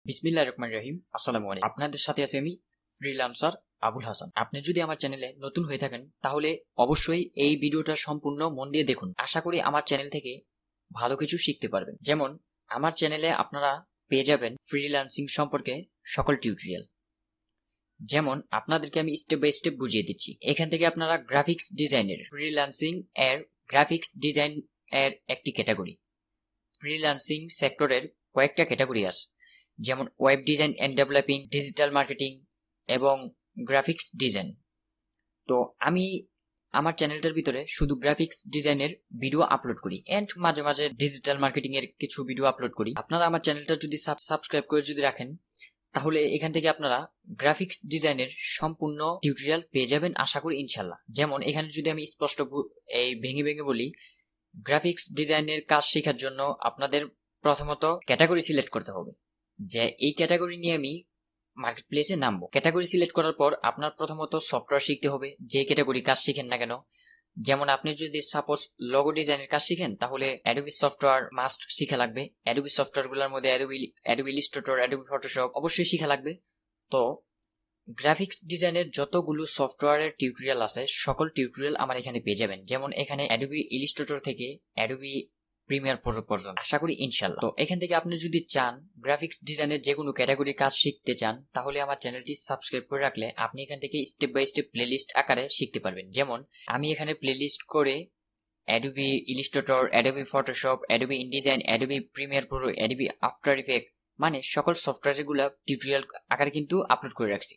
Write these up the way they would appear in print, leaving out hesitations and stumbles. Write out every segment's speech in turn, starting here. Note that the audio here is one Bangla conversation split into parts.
বিসমিল্লাহির রহমানির রহিম। আসসালামু আলাইকুম। আপনাদের সাথে আছি আমি ফ্রিল্যান্সার আবুল হাসান। আপনি যদি আমার চ্যানেলে নতুন হয়ে থাকেন তাহলে অবশ্যই এই ভিডিওটা সম্পূর্ণ মন দিয়ে দেখুন। আশা করি আমার চ্যানেল থেকে ভালো কিছু শিখতে পারবেন। যেমন আমার চ্যানেলে আপনারা পেয়ে যাবেন ফ্রিল্যান্সিং সম্পর্কে সকল টিউটোরিয়াল। যেমন আপনাদেরকে আমি স্টেপ বাই স্টেপ বুঝিয়ে দিচ্ছি। এখান থেকে আপনারা গ্রাফিক্স ডিজাইনের ফ্রিল্যান্সিং এর গ্রাফিক্স ডিজাইন এর একটি ক্যাটাগরি, ফ্রিল্যান্সিং সেক্টরের কয়েকটা ক্যাটাগরি আছে, যেমন web design and developing, digital marketing এবং গ্রাফিক্স ডিজাইন। তো আমি আমার চ্যানেলটার ভিতরে শুধু গ্রাফিক্স ডিজাইনের ভিডিও আপলোড করি এন্ড মাঝে মাঝে ডিজিটাল মার্কেটিং এর কিছু ভিডিও আপলোড করি। আপনারা আমার চ্যানেলটা যদি সাবস্ক্রাইব করে যদি রাখেন তাহলে এখান থেকে আপনারা গ্রাফিক্স ডিজাইনের সম্পূর্ণ টিউটোরিয়াল পেয়ে যাবেন আশা করি ইনশাল্লাহ। যেমন এখানে যদি আমি স্পষ্ট এই ভেঙে ভেঙে বলি, গ্রাফিক্স ডিজাইনের কাজ শেখার জন্য আপনাদের প্রথমত ক্যাটাগরি সিলেক্ট করতে হবে, যে এই ক্যাটাগরি নিয়ে আমি মার্কেট প্লেসে নামবো। ক্যাটাগরি সিলেক্ট করার পর আপনার প্রথমত সফটওয়্যার শিখতে হবে, যে ক্যাটাগরি কাজ শিখেন না কেন। যেমন আপনি যদি সাপোজ লোগো ডিজাইনের কাজ শিখেন তাহলে অ্যাডোবি সফটওয়্যার মাস্ট শিখা লাগবে। অ্যাডোবি সফটওয়্যারগুলোর মধ্যে অ্যাডোবি ইলাস্ট্রেটর, অ্যাডোবি ফটোশপ অবশ্যই শিখা লাগবে। তো গ্রাফিক্স ডিজাইনের যতগুলো সফটওয়্যারের টিউটোরিয়াল আছে সকল টিউটোরিয়াল আমার এখানে পেয়ে যাবেন। যেমন এখানে অ্যাডোবি ইলাস্ট্রেটর থেকে অ্যাডোবি প্রিমিয়ার প্রো পর্যন্ত আশা করি ইনশাল্লাহ। তো এখান থেকে আপনি যদি চান গ্রাফিক্স ডিজাইনের যে কোনো ক্যাটাগরির কাজ শিখতে চান তাহলে আমার চ্যানেলটি সাবস্ক্রাইব করে রাখলে আপনি এখান থেকে স্টেপ বাই স্টেপ প্লেলিস্ট আকারে শিখতে পারবেন। যেমন আমি এখানে প্লেলিস্ট করে Adobe Illustrator, Adobe Photoshop, Adobe InDesign, Adobe Premiere Pro, Adobe after effect মানে সকল সফটওয়্যারগুলো টিউটোরিয়াল আকারে কিন্তু আপলোড করে রাখছি।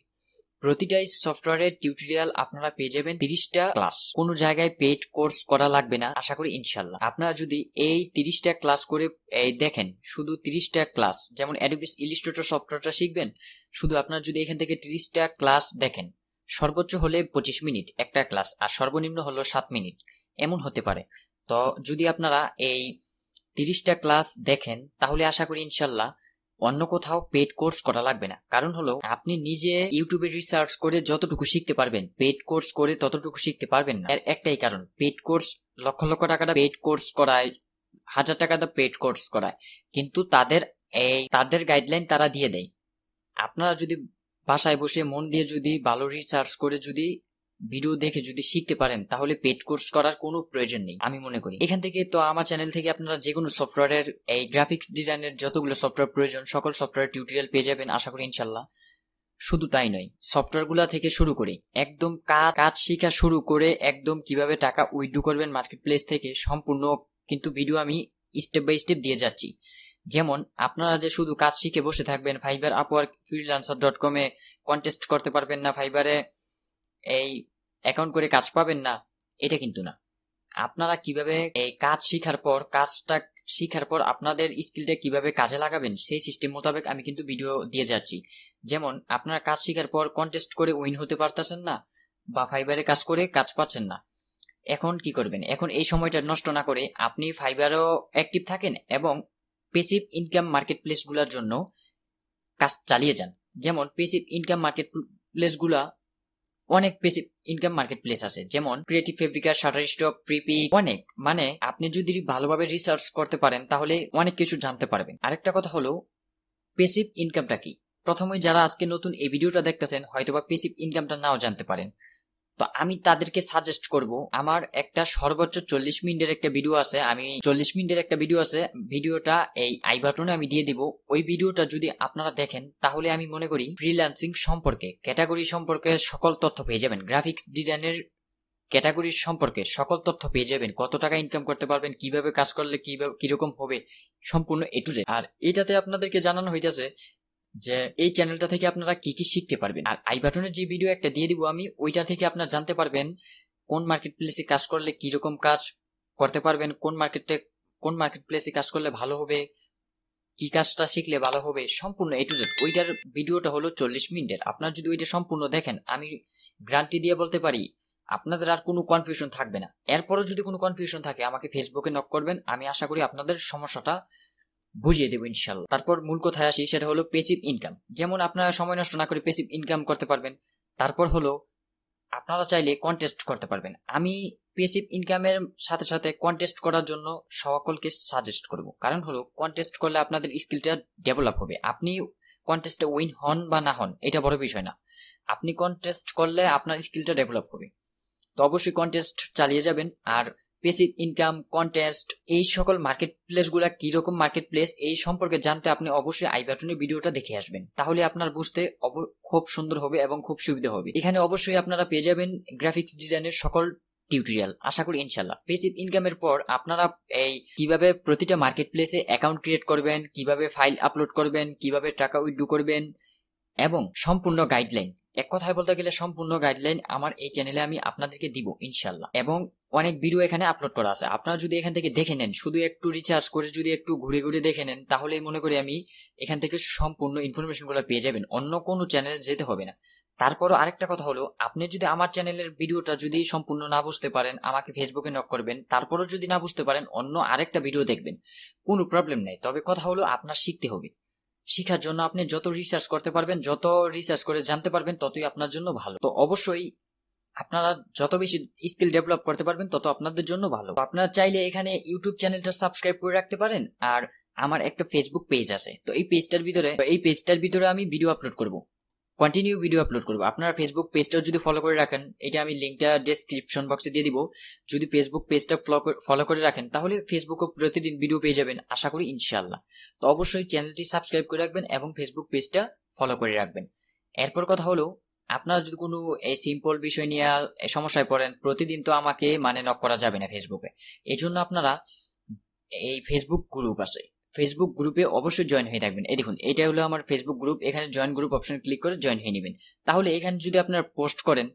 প্রতিটা সফটওয়্যারের টিউটোরিয়াল আপনারা পেয়ে যাবেন 30টা ক্লাস। কোনো জায়গায় পেইড কোর্স করা লাগবে না আশা করি ইনশাল্লাহ। আপনারা যদি এই 30টা ক্লাস করে দেখেন, শুধু 30টা ক্লাস, যেমন অ্যাডোবি ইলাস্ট্রেটর সফটওয়্যারটা শিখবেন, শুধু আপনারা যদি এখান থেকে 30টা ক্লাস দেখেন, সর্বোচ্চ হলে 25 মিনিট একটা ক্লাস আর সর্বনিম্ন হলো 7 মিনিট এমন হতে পারে। তো যদি আপনারা এই 30টা ক্লাস দেখেন তাহলে আশা করি ইনশাল্লাহ অন্য কোথাও পেড কোর্স করা লাগবে না। কারণ হলো আপনি নিজে ইউটিউবে রিসার্চ করে যতটুকু শিখতে পারবেন, পেড কোর্স করে ততটুকু শিখতে পারবেন না। এর একটাই কারণ, পেড কোর্স লক্ষ লক্ষ টাকা পেড কোর্স করায়, 1000 টাকা পেড কোর্স করায়, কিন্তু তাদের গাইডলাইন তারা দিয়ে দেয়। আপনারা যদি বাসায় বসে মন দিয়ে যদি ভালো রিসার্চ করে যদি ভিডিও দেখে যদি শিখতে পারেন তাহলে পেড কোর্স করার কোনো প্রয়োজন নেই আমি মনে করি। এখান থেকে তো আমার চ্যানেল থেকে আপনারা যে কোনো সফটওয়্যারের এই গ্রাফিক্স ডিজাইনের যতগুলো সফটওয়্যার প্রয়োজন সকল সফটওয়্যার টিউটোরিয়াল পেয়ে যাবেন আশা করি ইনশাল্লাহ। শুধু তাই নয়, সফটওয়্যারগুলো থেকে শুরু করে একদম কাজ শেখা শুরু করে একদম কিভাবে টাকা উইথড্র করবেন মার্কেট প্লেস থেকে সম্পূর্ণ কিন্তু ভিডিও আমি স্টেপ বাই স্টেপ দিয়ে যাচ্ছি। যেমন আপনারা যে শুধু কাজ শিখে বসে থাকবেন, ফাইবার, আপওয়ার্ক, ফ্রিল্যান্সার.com এ কন্টেস্ট করতে পারবেন না, ফাইবারে এই অ্যাকাউন্ট করে কাজ পাবেন না, এটা কিন্তু না। আপনারা কিভাবে এই কাজটা শিখার পর আপনাদের স্কিলটা কিভাবে কাজে লাগাবেন সেই সিস্টেম মোতাবেক আমি কিন্তু ভিডিও দিয়ে যাচ্ছি। যেমন আপনারা কাজ শিখার পর কন্টেস্ট করে উইন হতে পারতেছেন না বা ফাইবারে কাজ করে কাজ পাচ্ছেন না, এখন কি করবেন? এখন এই সময়টা নষ্ট না করে আপনি ফাইবারও অ্যাক্টিভ থাকেন এবং প্যাসিভ ইনকাম মার্কেট প্লেসগুলোর জন্য কাজ চালিয়ে যান। যেমন প্যাসিভ ইনকাম মার্কেট প্লেসগুলা অনেক প্যাসিভ ইনকাম মার্কেট প্লেস আছে, যেমন ক্রিয়েটিভ ফেব্রিকা, শাটারস্টক, প্রিপি, অনেক। মানে আপনি যদি ভালোভাবে রিসার্চ করতে পারেন তাহলে অনেক কিছু জানতে পারবেন। আরেকটা কথা হলো প্যাসিভ ইনকামটা কি। প্রথমে যারা আজকে নতুন এই ভিডিওটা দেখতেছেন হয়তোবা প্যাসিভ ইনকামটা নাও জানতে পারেন, তো আমি তাদেরকে সাজেস্ট করব, আমার একটা সর্বোচ্চ 40 মিনিটের একটা ভিডিও আছে, ভিডিওটা এই আই বাটনে আমি দিয়ে দিব। ওই ভিডিওটা যদি আপনারা দেখেন তাহলে আমি মনে করি ফ্রিল্যান্সিং সম্পর্কে, ক্যাটাগরি সম্পর্কে সকল তথ্য পেয়ে যাবেন, গ্রাফিক্স ডিজাইনের ক্যাটাগরির সম্পর্কে সকল তথ্য পেয়ে যাবেন, কত টাকা ইনকাম করতে পারবেন, কিভাবে কাজ করলে কিরকম হবে, সম্পূর্ণ এ টু জেড। আর এটাতে আপনাদেরকে জানানো হইতেছে যে এই চ্যানেলটা থেকে আপনারা কি কি শিখতে পারবেন। আর আই বাটনের যে ভিডিও একটা দিয়ে দিব আমি, ওইটা থেকে আপনারা জানতে পারবেন কোন মার্কেট প্লেসে কাজ করলে কিরকম কাজ করতে পারবেন, কোন মার্কেট প্লেসে কাজ করলে ভালো হবে, কি কাজটা শিখলে ভালো হবে, সম্পূর্ণ এ টু জেড। ওইটার ভিডিওটা হলো 40 মিনিটের। আপনারা যদি ওইটা সম্পূর্ণ দেখেন আমি গ্যারান্টি দিয়ে বলতে পারি আপনাদের আর কোনো কনফিউশন থাকবে না। এরপরও যদি কোনো কনফিউশন থাকে আমাকে ফেসবুকে নক করবেন, আমি আশা করি আপনাদের সমস্যাটা বুঝিয়ে দেবো ইনশাল্লাহ। তারপর মূল কথায় আসি, সেটা হলো প্যাসিভ ইনকাম। যেমন আপনারা সময় নষ্ট না করে প্যাসিভ ইনকাম করতে পারবেন। তারপর হলো আপনারা চাইলে কন্টেস্ট করতে পারবেন। আমি প্যাসিভ ইনকামের সাথে সাথে কন্টেস্ট করার জন্য সকলকে সাজেস্ট করব, কারণ হলো কন্টেস্ট করলে আপনাদের স্কিলটা ডেভেলপ হবে। আপনি কন্টেস্টে উইন হন বা না হন এটা বড় বিষয় না, আপনি কন্টেস্ট করলে আপনার স্কিলটা ডেভেলপ হবে। তো অবশ্যই কন্টেস্ট চালিয়ে যাবেন। আর পেসিভ ইনকাম, কন্টেস্ট, এই সকল মার্কেট প্লেস গুলা কিরকম মার্কেট প্লেস এই সম্পর্কে জানতে আপনি অবশ্যই আই বাটনের ভিডিওটা দেখে আসবেন, তাহলে আপনার বুঝতে খুব সুন্দর হবে এবং খুব সুবিধা হবে। এখানে অবশ্যই আপনারা পেয়ে যাবেন গ্রাফিক্স ডিজাইনের সকল টিউটোরিয়াল, আশা করি ইনশাল্লাহ। পেসিভ ইনকামের পর আপনারা এই কিভাবে প্রতিটা মার্কেট প্লেসে অ্যাকাউন্ট ক্রিয়েট করবেন, কিভাবে ফাইল আপলোড করবেন, কিভাবে টাকা উইথড্র করবেন এবং সম্পূর্ণ গাইডলাইন, এক কথায় বলতে গেলে সম্পূর্ণ গাইডলাইন আমার এই চ্যানেলে আমি আপনাদেরকে দিব ইনশাল্লাহ। এবং অনেক ভিডিও এখানে আপলোড করা আছে, আপনারা যদি এখান থেকে দেখে নেন, শুধু একটু রিচার্জ করে যদি একটু ঘুরে ঘুরে দেখে নেন, তাহলে মনে করি আমি এখান থেকে সম্পূর্ণ ইনফরমেশন গুলো পেয়ে যাবেন, অন্য কোনো চ্যানেলে যেতে হবে না। তারপরও আরেকটা কথা হলো, আপনি যদি আমার চ্যানেলের ভিডিওটা যদি সম্পূর্ণ না বুঝতে পারেন, আমাকে ফেসবুকে নক করবেন, তারপরও যদি না বুঝতে পারেন অন্য আরেকটা ভিডিও দেখবেন, কোনো প্রবলেম নেই। তবে কথা হলো আপনার শিখতে হবে, শিখার জন্য আপনি যত রিসার্চ করতে পারবেন, যত রিসার্চ করে জানতে পারবেন, ততই আপনার জন্য ভালো। তো অবশ্যই আপনারা যত বেশি স্কিল ডেভেলপ করতে পারবেন তত আপনাদের জন্য ভালো। আপনারা চাইলে এখানে ইউটিউব চ্যানেলটা সাবস্ক্রাইব করে রাখতে পারেন। আর আমার একটা ফেসবুক পেজ আছে, তো এই পেজটার ভিতরে আমি ভিডিও আপলোড করব, কন্টিনিউ ভিডিও আপলোড করবো। আপনারা ফেসবুক পেজটা যদি ফলো করে রাখেন, এটা আমি লিঙ্কটা ডেসক্রিপশন বক্সে দিয়ে দিব, যদি ফেসবুক পেজটা ফলো করে রাখেন তাহলে ফেসবুকে প্রতিদিন ভিডিও পেয়ে যাবেন আশা করি ইনশাআল্লাহ। তো অবশ্যই চ্যানেলটি সাবস্ক্রাইব করে রাখবেন এবং ফেসবুক পেজটা ফলো করে রাখবেন। এরপর কথা হলো, আপনারা যদি কোনো এই সিম্পল বিষয় নিয়ে সমস্যায় পড়েন, প্রতিদিন তো আমাকে নক করা যাবে না ফেসবুকে, এই জন্য আপনারা এই ফেসবুক গ্রুপ আছে, ফেসবুক গ্রুপে অবশ্যই জয়েন হয়ে থাকবেন। এই দেখুন, এটা হলো আমার ফেসবুক গ্রুপ, এখানে জয়েন গ্রুপ অপশন ক্লিক করে জয়েন হয়ে নেবেন। তাহলে এখানে যদি আপনারা পোস্ট করেন,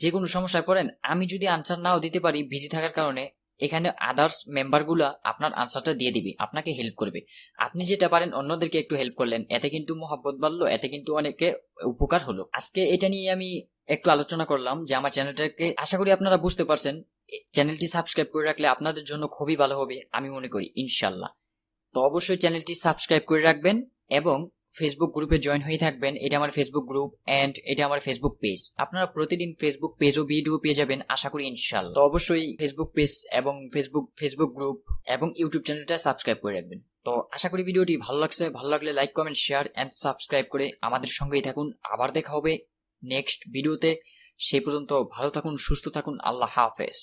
যে কোনো সমস্যায় পড়েন, আমি যদি আনসার নাও দিতে পারি বিজি থাকার কারণে, এখানে আদার্স মেম্বারগুলা আপনার আনসারটা দিয়ে দিবে, আপনাকে হেল্প করবে। আপনি যেটা পারেন অন্যদেরকে একটু হেল্প করলেন, এতে কিন্তু মহব্বত বাড়লো, এতে কিন্তু অনেকে উপকার হলো। আজকে এটা নিয়ে আমি একটু আলোচনা করলাম যে আমার চ্যানেলটাকে, আশা করি আপনারা বুঝতে পারছেন। চ্যানেলটি সাবস্ক্রাইব করে রাখলে আপনাদের জন্য খুবই ভালো হবে আমি মনে করি ইনশাল্লাহ। তো অবশ্যই চ্যানেলটি সাবস্ক্রাইব করে রাখবেন এবং ফেসবুক গ্রুপে জয়েন হয়ে থাকবেন। এটা আমার ফেসবুক গ্রুপ এন্ড এটা আমার ফেসবুক পেজ। আপনারা প্রতিদিন ফেসবুক পেজ ও ভিডিও পেয়ে যাবেন আশা করি ইনশাআল্লাহ। তো অবশ্যই ফেসবুক পেজ এবং ফেসবুক গ্রুপ এবং ইউটিউব চ্যানেলটা সাবস্ক্রাইব করে রাখবেন। তো আশা করি ভিডিওটি ভালো লাগছে, ভালো লাগলে like, comment, share and subscribe করে আমাদের সঙ্গেই থাকুন। আবার দেখা হবে নেক্সট ভিডিওতে, সেই পর্যন্ত ভালো থাকুন, সুস্থ থাকুন, আল্লাহ হাফেজ।